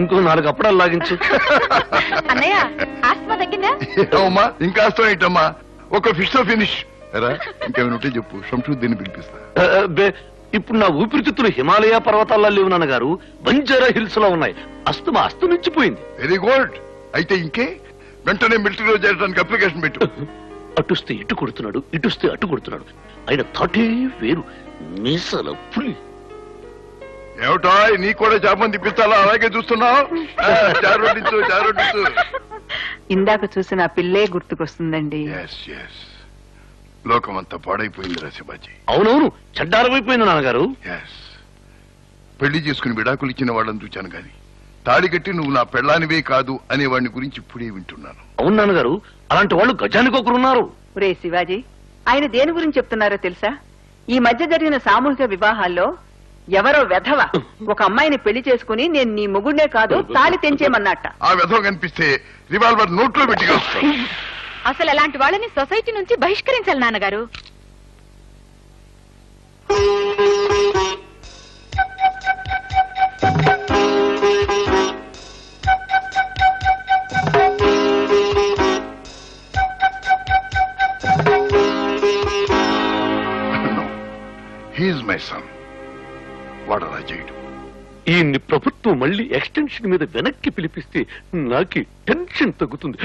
ఇంకో 4 అప్పడాలు లాగించు. అన్నయ్య ఆస్మా తగ్గిందా? అమ్మా ఇంకా ఏంటమ్మా, ఒక ఫిష్ తో ఫినిష్. ఇంకేమైనా ఉంటే చెప్పు, శంషుద్దీన్ని పిలిపిస్తా. ఇప్పుడు నా ఊపిరితిత్తులు హిమాలయ పర్వతాల్లో లేవు నాన్నగారు, బంజారా హిల్స్ లో ఉన్నాయి. అస్తమా అస్తమించిపోయింది. Very good. అయితే ఇంకే వెంటనే మిలిటరీలో చేరడానికి అప్లికేషన్ పెట్టు. అటుస్తే ఇటు కొడుతున్నాడు, ఇటుస్తే అటు కొడుతున్నాడు. ఆయన తాటే వేరు, మీసాల పులి. ఏమిటా నీకు కూడా చేపని తిప్పిస్తాలా? అలాగే చూస్తున్నావు. ఇందాక చూసిన పిల్లే గుర్తుకొస్తుందండి. లోకమంతా పాడైపోయింది శివాజీ. అవునవును, చెడ్డారమైపోయింది నాన్నగారు. పెళ్లి చేసుకుని విడాకులు ఇచ్చిన వాళ్ళని చూచాను గాని తాళి కట్టి నువ్వు నా పెళ్ళానివే కాదు అనే వాడిని గురించి ఇప్పుడే వింటున్నాను. అవును నాన్నగారు, అలాంటి వాళ్ళు గజానికి ఒకరున్నారు. రే శివాజీ, ఆయన దేని గురించి చెప్తున్నారో తెలుసా? ఈ మధ్య జరిగిన సామూహిక వివాహాల్లో ఎవరో వెధవ ఒక అమ్మాయిని పెళ్లి చేసుకుని నేను నీ మొగుడే కాదు తాళి తెంచేమన్నట్ట. ఆ వెధవ కనిపిస్తే రివాల్వర్ నోట్లో పెట్టి అసలు అలాంటి వాళ్ళని సొసైటీ నుంచి బహిష్కరించాలి నాన్నగారు. He's my son. వాడు అలా చేయడు. ఈ ప్రభుత్వం మళ్ళీ ఎక్స్టెన్షన్ మీద వెనక్కి పిలిపిస్తే నాకు టెన్షన్ తగ్గుతుంది.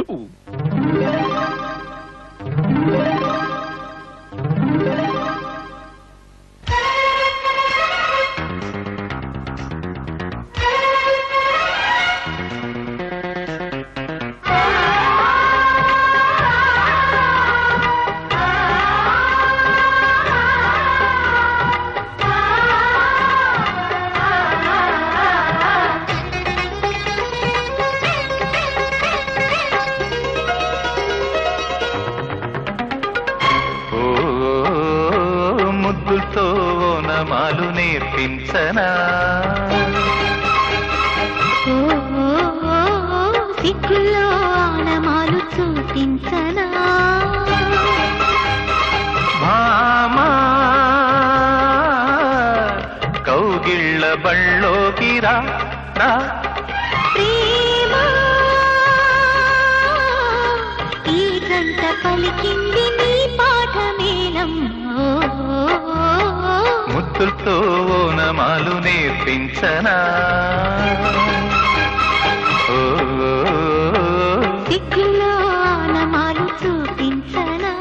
ముద్దులతో ఓనమాలు నేర్పించనా, సిగ్గులో ఆనమాలు చూపించనా.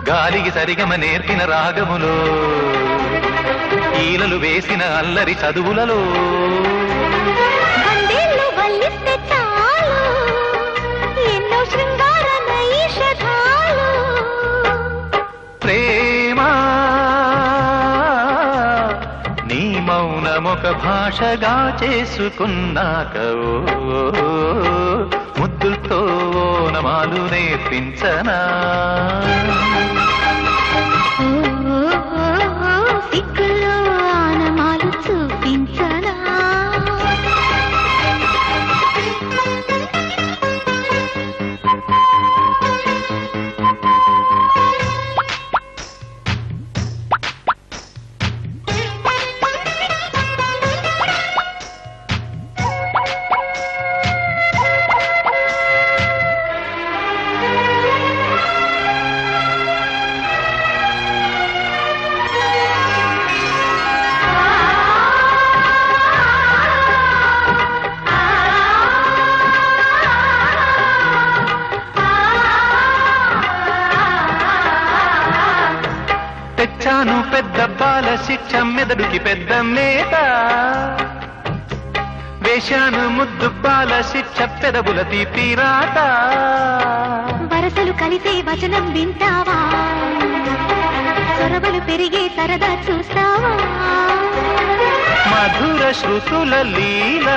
గాలికి సరిగమ నేర్పిన రాగములో, ఈలలు వేసిన అల్లరి చదువులలో, ప్రేమా నీ మౌనమొక భాషగా చేసుకున్నాక ముద్దులతో ఓనమాలు నేర్పించనా. సిగ్గులో ఆనమాలు చూపించనా. తెచ్చాను పెద్ద బాల శిక్ష మెదడుకి పెద్ద మేత, వేశాను ముద్దు పాల శిక్ష పెదవుల తీరాట వరసలు కలిసే వచనం వింటావా సొరవలు పెరిగే సరదా చూస్తావా మధుర శృతుల లీల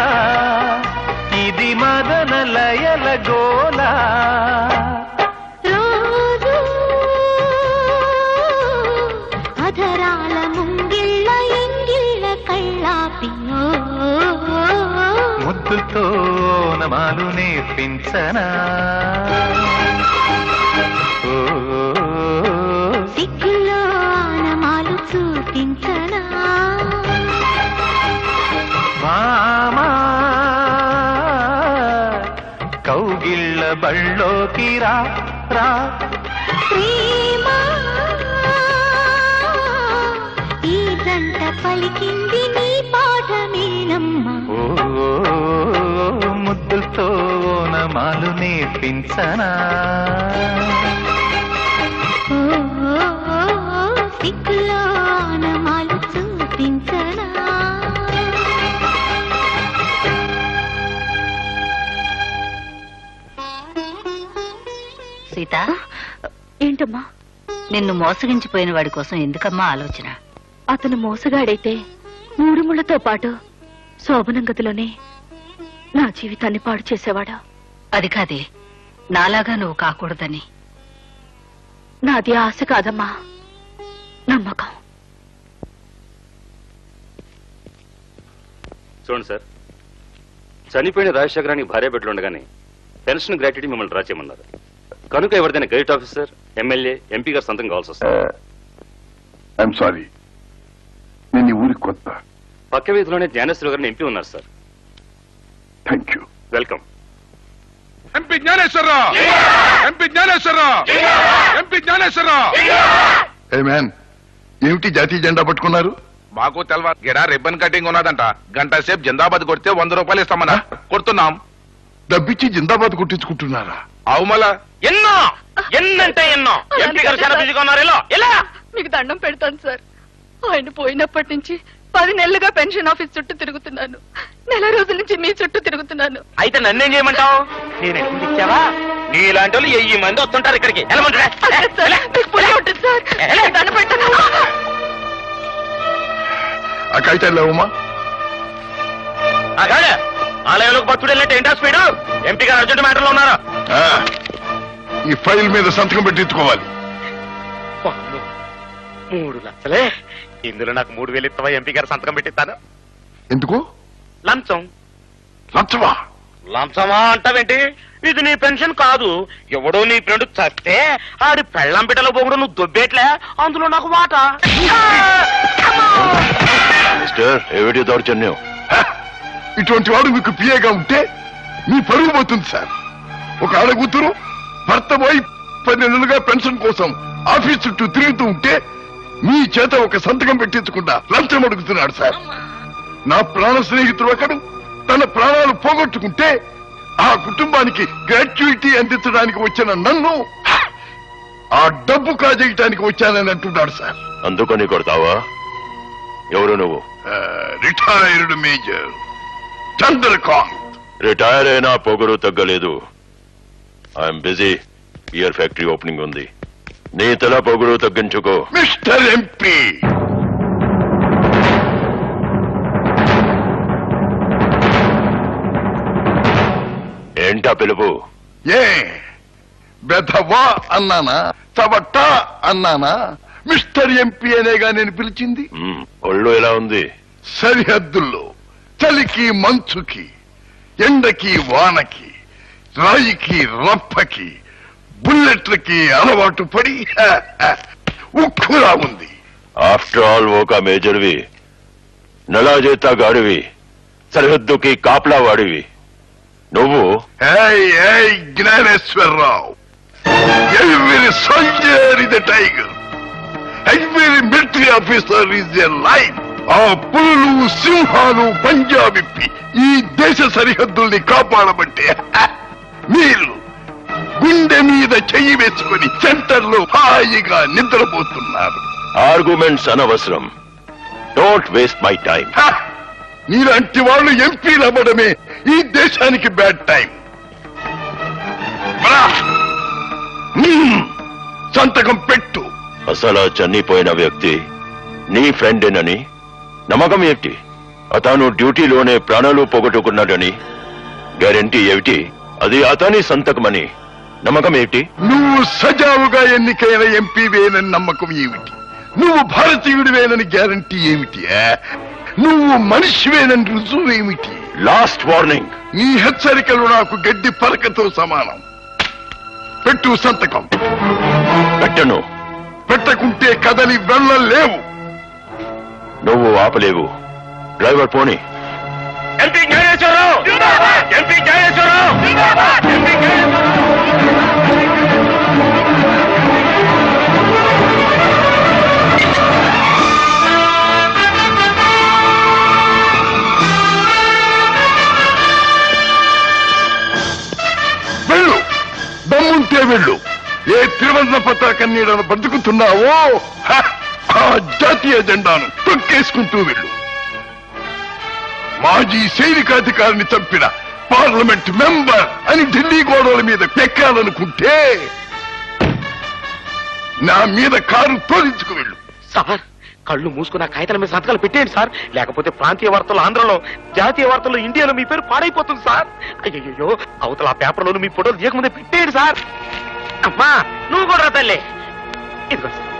ఇది మదన లయల గోల రోజు అధరాల ముంగిళ్ళ ఎంగిళ్ళ కళ్ళాపి ముద్దుతో నమాలు నేర్పించనా సిగ్గులో ఆనమాలు చూపించనా మామా కౌగిళ్ళ బళ్ళోకి రా రా ప్రేమ ఈ జంట పలికింది నీ పాఠమేనమ్మా ముద్దులతో నమాలు నేర్పించనా సిగ్గులో ఆనమాలు చూపించనా సీత ఏంటమ్మా? నిన్ను మోసగించిపోయిన వాడి కోసం ఎందుకమ్మా ఆలోచన? అతను మోసగాడైతే మూడుముళ్లతో పాటు శోభనం గదిలోనే నా జీవితాన్ని పాడు చేసేవాడు. అది కాదే, నాలాగా నువ్వు కాకూడదని. నాది ఆశ కాదమ్మా, నమ్మకం. చూడండి సార్, చనిపోయిన రాజశేఖరానికి భార్య బిడ్డలు ఉండగానే పెన్షన్ గ్రాట్యుటీ మిమ్మల్ని డ్రా చేయమన్నారు. కనుక ఎవరిదైనా గెజిట్ ఆఫీసర్, ఎమ్మెల్యే, ఎంపీ గారు సంతకం కావాల్సి వస్తుంది. ఐఎమ్ సారీ, నేను ఈ ఊరికి కొత్త. పక్క వీధిలోనే జ్ఞానేశ్వర గారిని ఎంపీ ఉన్నారు sir. Thank you. Welcome. MP Gnaneswara Rao, MP Gnaneswara Rao, MP Gnaneswara Rao. A man, ఏమిటి జాతీయ జెండా పట్టుకున్నారు? మాకు తెలవా, గిడా రిబ్బన్ కటింగ్ ఉన్నదంట. గంట సేపు జిందాబాద్ కొడితే 100 రూపాయలు ఇస్తామన్నా. కొడుతున్నాం. డబ్బిచ్చి జిందాబాద్ కొట్టించుకుంటున్నారా? అవుమలా ఎన్నంటే ఎన్నో ఎంపీ గారు చాలా బిజీగా ఉన్నారు. ఎలా మీకు దండం పెడతాను సార్. ఆయన పోయినప్పటి నుంచి 10 నెలలుగా పెన్షన్ ఆఫీస్ చుట్టూ తిరుగుతున్నాను. నెల రోజుల నుంచి మీ చుట్టూ తిరుగుతున్నాను. అయితే నన్నేం చేయమంటావు? నేను ఎప్పుడు ఇచ్చావా? నీలాంటి వాళ్ళు 1000 మంది వస్తుంటారు ఇక్కడికి. దండం పెట్టను. ఆ కాగితాలు లేవమ్మా? ఆలయంలోకి భక్తుడు వెళ్ళినట్టు ఏంటా స్పీడు? ఎంపీ గారు అర్జెంట్ మ్యాటర్లో ఉన్నారు. ఈ ఫైల్ మీద సంతకం పెట్టించుకోవాలి. 3 లక్షలే? ఇందులో నాకు 3000 ఇస్తావా? ఎంపీ గారు సంతకం పెట్టిస్తాను. ఎందుకు? లంచం. లంచమా? లంచమా అంటావేంటి? ఇది నీ పెన్షన్ కాదు. ఎవడో నీ ఫ్రెండ్ చస్తే ఆడి పెళ్ళం బిడ్డలో పోగుడు నువ్వు దొబ్బేట్లే, అందులో నాకు వాటా. మిస్టర్, ఏమిటి దౌర్జన్యం? ఇటువంటి వాడు మీకు పిఏగా ఉంటే మీ పరుగు పోతుంది సార్. ఒక ఆడకూతురు భర్త పోయి 10 నెలలుగా పెన్షన్ కోసం ఆఫీస్ చుట్టూ తిరుగుతూ ఉంటే మీ చేత ఒక సంతకం పెట్టించకుండా లంచం అడుగుతున్నాడు సార్. నా ప్రాణ స్నేహితుడు ఒకడు తన ప్రాణాలు పోగొట్టుకుంటే ఆ కుటుంబానికి గ్రాట్యుటీ అందించడానికి వచ్చిన నన్ను ఆ డబ్బు కాజేయటానికి వచ్చానని అంటున్నాడు సార్. అందుకని కొడతావా? ఎవరు నువ్వు? Retired major Chandrakant. రిటైర్ అయినా పొగరు తగ్గలేదు. I'm busy. Beer factory opening ఉంది. నీ తల పొగరు తగ్గించుకో. మిస్టర్ ఎంపీ, ఏంటా పిలుపు? ఏ బెధవా అన్నానా, చవట్టా అన్నానా? మిస్టర్ ఎంపీ అనేగా నేను పిలిచింది. ఒళ్ళు ఎలా ఉంది? సరిహద్దుల్లో చలికి మంచుకి, ఎండకి వానకి, రాయికి రప్పకి, బుల్లెట్లకి అలవాటు పడి ఉక్కులా ఉంది. ఆఫ్టర్ ఆల్ ఒక మేజర్వి, నెలా జీతా గాడివి, సరిహద్దుకి కాపలా వాడివి. నువ్వు Gnaneswara Rao, every soldier is a tiger, every military officer is a line. ఆ పులులు సింహాలు పంజాబిప్పి ఈ దేశ సరిహద్దుల్ని కాపాడబట్టే మీరు గుండె మీద చెయ్యి వేసుకుని సెంటర్ లో హాయిగా నిద్రపోతున్నారు. ఆర్గ్యుమెంట్స్ అనవసరం. Don't waste my time. నీలాంటి వాళ్ళు ఎంపీలు అవ్వడమే ఈ దేశానికి బ్యాడ్ టైం. సంతకం పెట్టు. అసలు చనిపోయిన వ్యక్తి నీ ఫ్రెండేనని నమ్మకం ఏమిటి? అతను డ్యూటీలోనే ప్రాణాలు పోగొట్టుకున్నాడని గ్యారెంటీ ఏమిటి? అది అతని సంతకమని నమ్మకం ఏమిటి? నువ్వు సజావుగా ఎన్నికైన ఎంపీవేనని నమ్మకం ఏమిటి? నువ్వు భారతీయుడివేనని గ్యారంటీ ఏమిటి? నువ్వు మనిషివేనని రుజువు ఏమిటి? Last warning. నీ హెచ్చరికలు నాకు గడ్డి పరకతో సమానం. పెట్టు సంతకం. పెట్టను. పెట్టకుంటే కదలి వెళ్ళలేవు. నువ్వు ఆపలేవు. డ్రైవర్ పోనీ. MP Gnaneswara Rao! MP Gnaneswara Rao! MP Gnaneswara Rao! వెళ్ళు, దమ్ముంటే వెళ్ళు. ఏ త్రివర్ణ పతాకం నీడను బతుకుతున్నావో ఆ జాతీయ జెండాను తొక్కేసుకుంటూ వెళ్ళు. మాజీ సైనికాధికారిని చంపిన పార్లమెంట్ మెంబర్ అని ఢిల్లీ గోడల మీద ఎక్కాలనుకుంటే నా మీద కారు తోలించుకు వెళ్ళు. సార్, కళ్ళు మూసుకున్న కాగితాల మీద సంతకాలు పెట్టేయండి సార్, లేకపోతే ప్రాంతీయ వార్తలు ఆంధ్రలో, జాతీయ వార్తల్లో ఇండియాలో మీ పేరు పాడైపోతుంది సార్. అయ్యో, అవతల ఆ పేపర్లో మీ ఫోటోలు తీయకముందే పెట్టేయండి సార్. అమ్మా, నువ్వు కూడా తల్లి. ఇదిగో సార్.